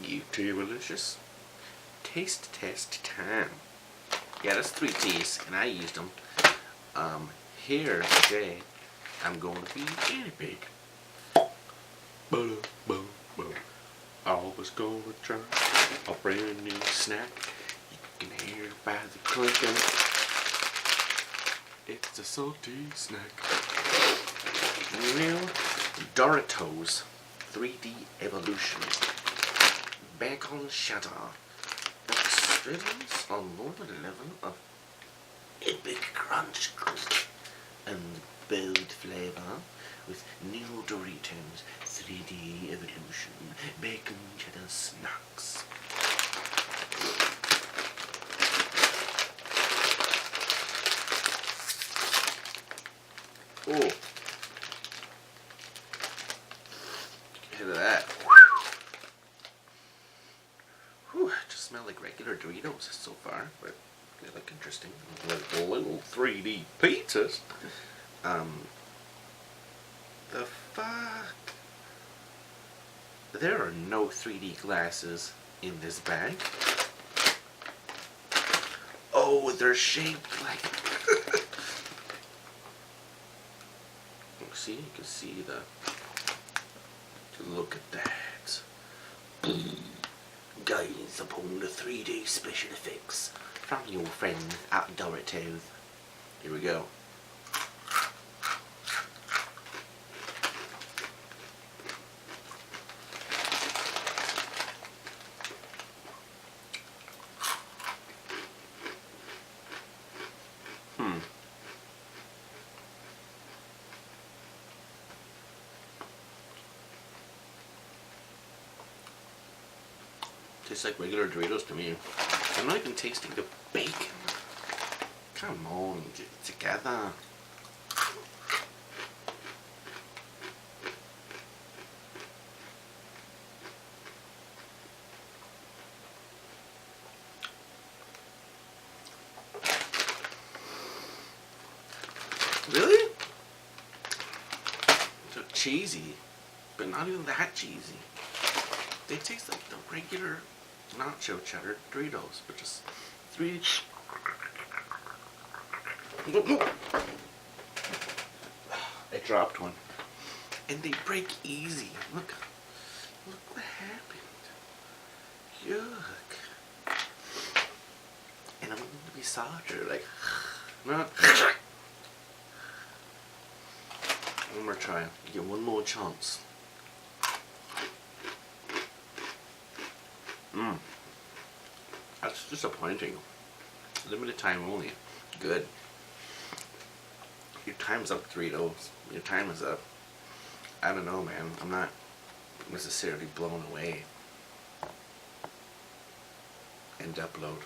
YouTuberlicious. Taste test time. Yeah, that's 3 T's, and I used them. Here today, I'm going to be guinea pig. I was gonna try a brand new snack. You can hear it by the clinking. It's a salty snack. New Doritos 3D Evolution. Bacon Cheddar. Experience on another level of epic crunch and bold flavor with new Doritos 3D Evolution Bacon Cheddar Snacks. Oh, look at that. Whew, just smell like regular Doritos so far, but they look interesting. Like little 3D pizzas. The fuck? There are no 3D glasses in this bag. Oh, they're shaped like... See, you can see the... Look at that. Guidance upon the 3D special effects from your friend at Doritos. Here we go. Tastes like regular Doritos to me. I'm not even tasting the bacon. Come on, get it together. Really? They're cheesy, but not even that cheesy. They taste like the regular nacho cheddar Doritos, but just 3. I dropped one. And they break easy. Look what happened. Yuck. And I'm going to be softer, like, not. One more try. Get one more chance. That's disappointing. Limited time only. Good. Your time's up, Doritos. Your time is up. I don't know, man. I'm not necessarily blown away. End upload.